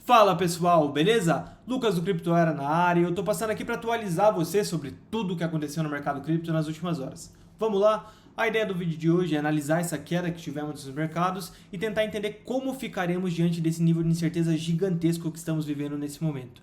Fala pessoal, beleza? Lucas do Cripto Era na área e eu tô passando aqui para atualizar você sobre tudo o que aconteceu no mercado cripto nas últimas horas. Vamos lá? A ideia do vídeo de hoje é analisar essa queda que tivemos nos mercados e tentar entender como ficaremos diante desse nível de incerteza gigantesco que estamos vivendo nesse momento.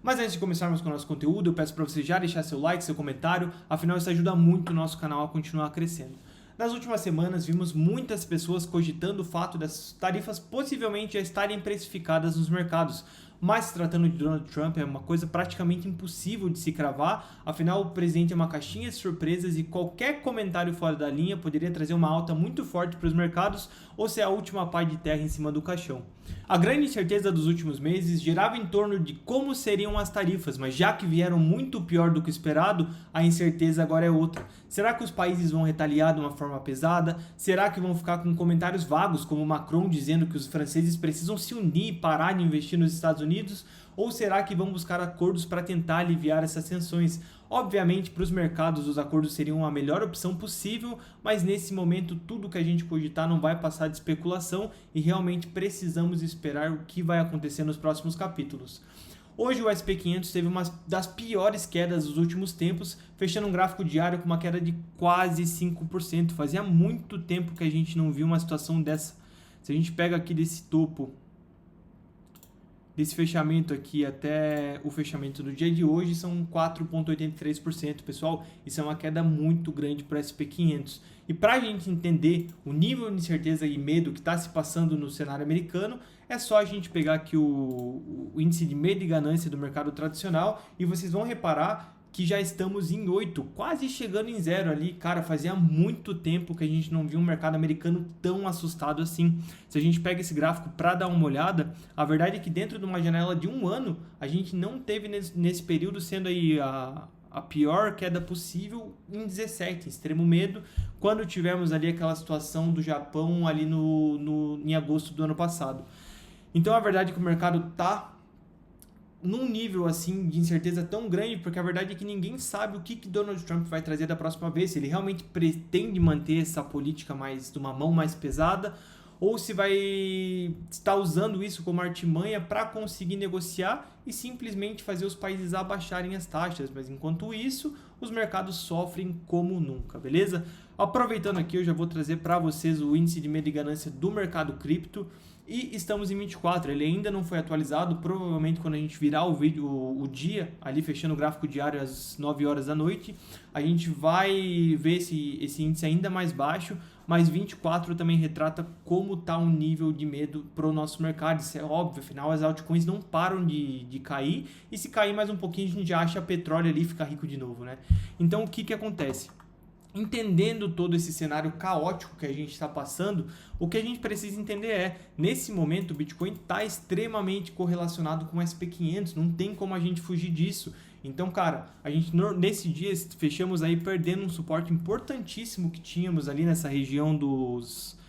Mas antes de começarmos com o nosso conteúdo, eu peço para você já deixar seu like, seu comentário, afinal isso ajuda muito o nosso canal a continuar crescendo. Nas últimas semanas, vimos muitas pessoas cogitando o fato das tarifas possivelmente já estarem precificadas nos mercados, mas se tratando de Donald Trump é uma coisa praticamente impossível de se cravar, afinal o presidente é uma caixinha de surpresas e qualquer comentário fora da linha poderia trazer uma alta muito forte para os mercados ou ser a última pá de terra em cima do caixão. A grande incerteza dos últimos meses girava em torno de como seriam as tarifas, mas já que vieram muito pior do que esperado, a incerteza agora é outra. Será que os países vão retaliar de uma forma pesada? Será que vão ficar com comentários vagos, como Macron dizendo que os franceses precisam se unir e parar de investir nos Estados Unidos? Ou será que vão buscar acordos para tentar aliviar essas tensões? Obviamente, para os mercados, os acordos seriam a melhor opção possível, mas nesse momento, tudo que a gente cogitar não vai passar de especulação e realmente precisamos esperar o que vai acontecer nos próximos capítulos. Hoje o SP500 teve uma das piores quedas dos últimos tempos, fechando um gráfico diário com uma queda de quase 5%. Fazia muito tempo que a gente não viu uma situação dessa. Se a gente pega aqui desse topo, desse fechamento aqui até o fechamento do dia de hoje, são 4,83%. Pessoal, isso é uma queda muito grande para o SP500. E para a gente entender o nível de incerteza e medo que está se passando no cenário americano, é só a gente pegar aqui o índice de medo e ganância do mercado tradicional e vocês vão reparar que já estamos em 8, quase chegando em 0 ali. Cara, fazia muito tempo que a gente não viu um mercado americano tão assustado assim. Se a gente pega esse gráfico para dar uma olhada, a verdade é que dentro de uma janela de um ano, a gente não teve nesse período sendo aí a pior queda possível em 17, extremo medo, quando tivemos ali aquela situação do Japão ali em agosto do ano passado. Então a verdade é que o mercado está num nível assim de incerteza tão grande, porque a verdade é que ninguém sabe o que Donald Trump vai trazer da próxima vez, se ele realmente pretende manter essa política mais de uma mão mais pesada, ou se vai estar usando isso como artimanha para conseguir negociar e simplesmente fazer os países abaixarem as taxas. Mas enquanto isso, os mercados sofrem como nunca, beleza? Aproveitando aqui, eu já vou trazer para vocês o índice de medo e ganância do mercado cripto. E estamos em 24, ele ainda não foi atualizado, provavelmente quando a gente virar o vídeo, o dia, ali fechando o gráfico diário às 9 horas da noite, a gente vai ver esse índice ainda mais baixo, mas 24 também retrata como está o nível de medo para o nosso mercado. Isso é óbvio, afinal as altcoins não param de cair, e se cair mais um pouquinho a gente já acha petróleo ali e fica rico de novo, né? Então o que acontece? Entendendo todo esse cenário caótico que a gente está passando, o que a gente precisa entender é, nesse momento o Bitcoin está extremamente correlacionado com o SP500, não tem como a gente fugir disso. Então, cara, a gente nesse dia fechamos aí perdendo um suporte importantíssimo que tínhamos ali nessa região dos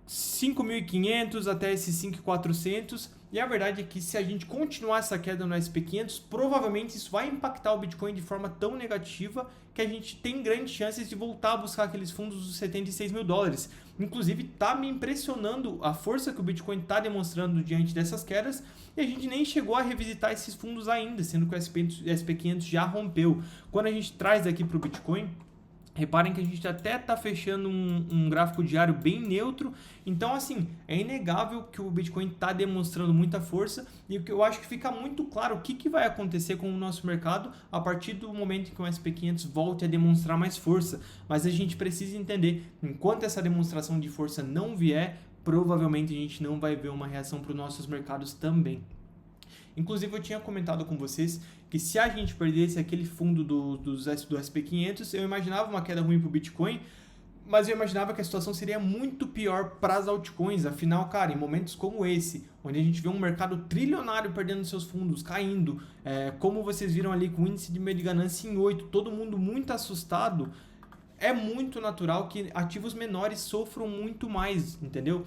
5.500 até esses 5.400, e a verdade é que se a gente continuar essa queda no SP500, provavelmente isso vai impactar o Bitcoin de forma tão negativa que a gente tem grandes chances de voltar a buscar aqueles fundos dos 76 mil dólares. Inclusive, está me impressionando a força que o Bitcoin está demonstrando diante dessas quedas, e a gente nem chegou a revisitar esses fundos ainda, sendo que o SP500 já rompeu. Quando a gente traz aqui para o Bitcoin, reparem que a gente até está fechando um gráfico diário bem neutro. Então, assim, é inegável que o Bitcoin está demonstrando muita força, e o que eu acho que fica muito claro o que vai acontecer com o nosso mercado a partir do momento em que o SP500 volte a demonstrar mais força. Mas a gente precisa entender, enquanto essa demonstração de força não vier, provavelmente a gente não vai ver uma reação para os nossos mercados também. Inclusive, eu tinha comentado com vocês que se a gente perdesse aquele fundo do SP500, eu imaginava uma queda ruim para o Bitcoin, mas eu imaginava que a situação seria muito pior para as altcoins. Afinal, cara, em momentos como esse, onde a gente vê um mercado trilionário perdendo seus fundos, caindo, como vocês viram ali com o índice de medo e ganância em 8, todo mundo muito assustado, é muito natural que ativos menores sofram muito mais, entendeu?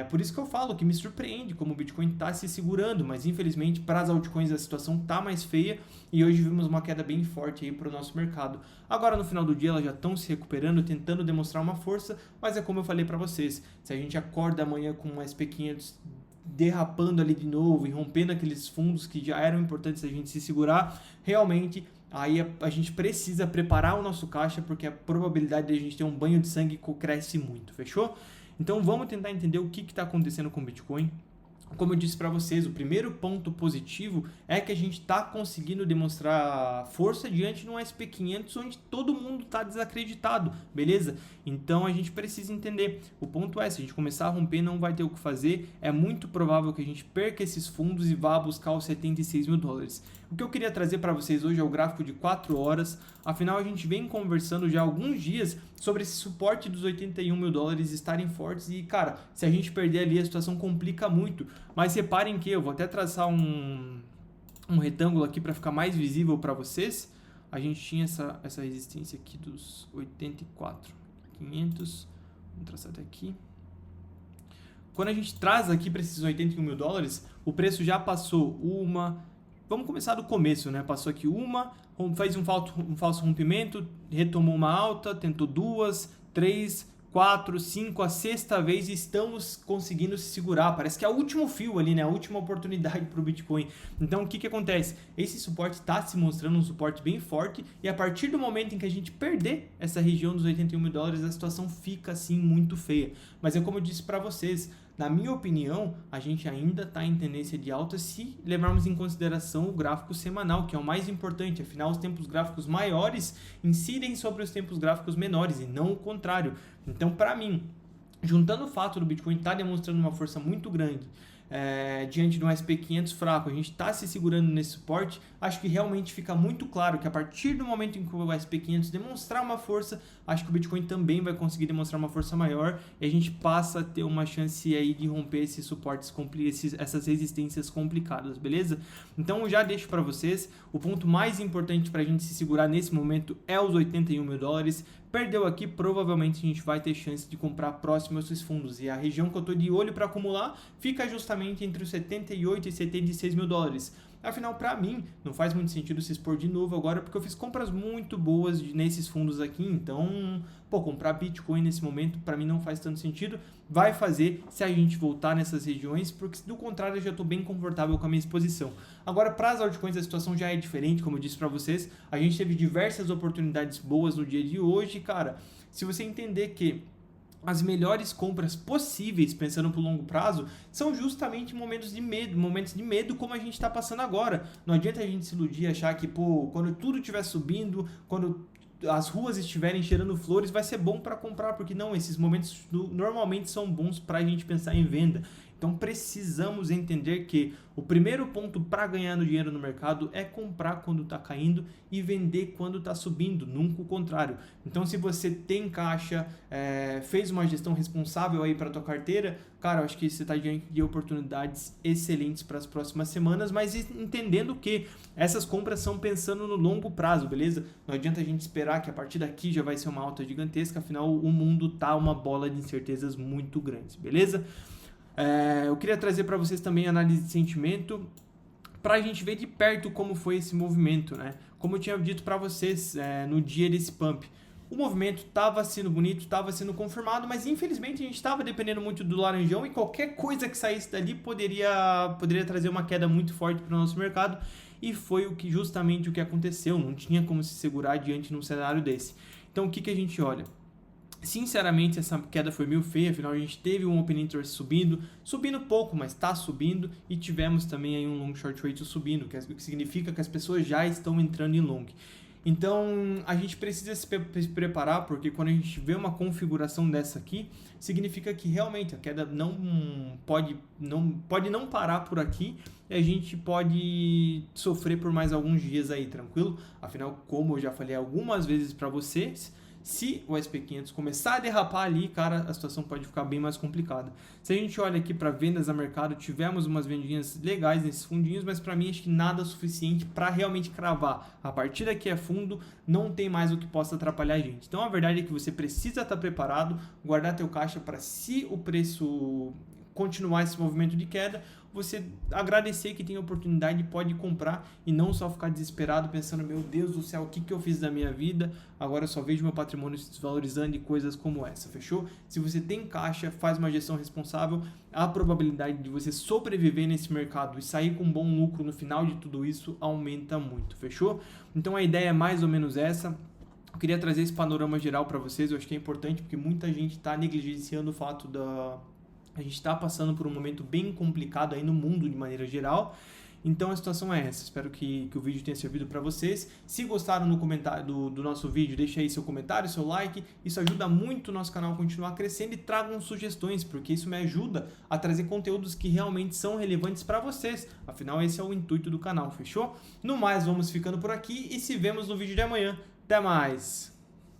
Por isso que eu falo que me surpreende como o Bitcoin está se segurando, mas infelizmente para as altcoins a situação está mais feia e hoje vimos uma queda bem forte aí para o nosso mercado. Agora no final do dia elas já estão se recuperando, tentando demonstrar uma força, mas é como eu falei para vocês, se a gente acorda amanhã com um SP500 derrapando ali de novo e rompendo aqueles fundos que já eram importantes a gente se segurar, realmente aí a gente precisa preparar o nosso caixa, porque a probabilidade de a gente ter um banho de sangue cresce muito, fechou? Então vamos tentar entender o que está acontecendo com o Bitcoin. Como eu disse para vocês, o primeiro ponto positivo é que a gente está conseguindo demonstrar força diante de um SP500 onde todo mundo está desacreditado, beleza? Então a gente precisa entender. O ponto é, se a gente começar a romper, não vai ter o que fazer. É muito provável que a gente perca esses fundos e vá buscar os 76 mil dólares. O que eu queria trazer para vocês hoje é o gráfico de 4 horas. Afinal, a gente vem conversando já há alguns dias sobre esse suporte dos 81 mil dólares estarem fortes. E, cara, se a gente perder ali, a situação complica muito. Mas reparem que eu vou até traçar um retângulo aqui para ficar mais visível para vocês. A gente tinha essa resistência aqui dos 84.500. Vamos traçar até aqui. Quando a gente traz aqui para esses 81 mil dólares, o preço já passou uma... Vamos começar do começo, né? Passou aqui fez um falso rompimento, retomou uma alta, tentou 2, 3, 4, 5, a sexta vez e estamos conseguindo se segurar. Parece que é o último fio ali, né? A última oportunidade para o Bitcoin. Então, o que acontece? Esse suporte está se mostrando um suporte bem forte e a partir do momento em que a gente perder essa região dos 81 mil dólares, a situação fica assim muito feia. Mas é como eu disse para vocês, na minha opinião, a gente ainda está em tendência de alta se levarmos em consideração o gráfico semanal, que é o mais importante. Afinal, os tempos gráficos maiores incidem sobre os tempos gráficos menores e não o contrário. Então, para mim, juntando o fato do Bitcoin estar demonstrando uma força muito grande diante de um SP500 fraco, a gente está se segurando nesse suporte, acho que realmente fica muito claro que a partir do momento em que o SP500 demonstrar uma força, acho que o Bitcoin também vai conseguir demonstrar uma força maior e a gente passa a ter uma chance aí de romper esses suportes, essas resistências complicadas, beleza? Então eu já deixo para vocês, o ponto mais importante para a gente se segurar nesse momento é os 81 mil dólares. Perdeu aqui, provavelmente a gente vai ter chance de comprar próximo a esses fundos. E a região que eu estou de olho para acumular fica justamente entre os 78 e 76 mil dólares. Afinal, para mim, não faz muito sentido se expor de novo agora, porque eu fiz compras muito boas nesses fundos aqui. Então, comprar Bitcoin nesse momento, para mim não faz tanto sentido. Vai fazer se a gente voltar nessas regiões, porque do contrário eu já estou bem confortável com a minha exposição. Agora, para as altcoins a situação já é diferente, como eu disse para vocês. A gente teve diversas oportunidades boas no dia de hoje, cara. Se você entender que as melhores compras possíveis, pensando para o longo prazo, são justamente momentos de medo como a gente está passando agora. Não adianta a gente se iludir e achar que, quando tudo estiver subindo, quando as ruas estiverem cheirando flores, vai ser bom para comprar, porque não, esses momentos normalmente são bons para a gente pensar em venda. Então precisamos entender que o primeiro ponto para ganhar no dinheiro no mercado é comprar quando está caindo e vender quando está subindo, nunca o contrário. Então se você tem caixa, fez uma gestão responsável aí para a tua carteira, cara, eu acho que você está diante de oportunidades excelentes para as próximas semanas, mas entendendo que essas compras são pensando no longo prazo, beleza? Não adianta a gente esperar que a partir daqui já vai ser uma alta gigantesca, afinal o mundo tá uma bola de incertezas muito grandes, beleza? Eu queria trazer para vocês também análise de sentimento para a gente ver de perto como foi esse movimento, né? Como eu tinha dito para vocês no dia desse pump, o movimento estava sendo bonito, estava sendo confirmado, mas infelizmente a gente estava dependendo muito do laranjão e qualquer coisa que saísse dali poderia trazer uma queda muito forte para o nosso mercado e foi justamente o que aconteceu, não tinha como se segurar diante de um cenário desse. Então o que a gente olha? Sinceramente, essa queda foi meio feia, afinal a gente teve um Open Interest subindo pouco, mas está subindo, e tivemos também aí um Long Short Ratio subindo, o que significa que as pessoas já estão entrando em long. Então a gente precisa se preparar, porque quando a gente vê uma configuração dessa aqui, significa que realmente a queda pode não parar por aqui e a gente pode sofrer por mais alguns dias aí, tranquilo? Afinal, como eu já falei algumas vezes para vocês, se o SP500 começar a derrapar ali, cara, a situação pode ficar bem mais complicada. Se a gente olha aqui para vendas a mercado, tivemos umas vendinhas legais nesses fundinhos, mas para mim acho que nada suficiente para realmente cravar. A partir daqui é fundo, não tem mais o que possa atrapalhar a gente. Então a verdade é que você precisa estar preparado, guardar teu caixa para se o preço continuar esse movimento de queda, você agradecer que tem a oportunidade e pode comprar e não só ficar desesperado pensando, meu Deus do céu, o que eu fiz da minha vida? Agora eu só vejo meu patrimônio se desvalorizando e coisas como essa, fechou? Se você tem caixa, faz uma gestão responsável, a probabilidade de você sobreviver nesse mercado e sair com um bom lucro no final de tudo isso aumenta muito, fechou? Então a ideia é mais ou menos essa. Eu queria trazer esse panorama geral para vocês, eu acho que é importante porque muita gente está negligenciando o fato a gente está passando por um momento bem complicado aí no mundo de maneira geral. Então a situação é essa. Espero que o vídeo tenha servido para vocês. Se gostaram no comentário do nosso vídeo, deixa aí seu comentário, seu like. Isso ajuda muito o nosso canal a continuar crescendo e tragam sugestões, porque isso me ajuda a trazer conteúdos que realmente são relevantes para vocês. Afinal, esse é o intuito do canal, fechou? No mais, vamos ficando por aqui e se vemos no vídeo de amanhã. Até mais!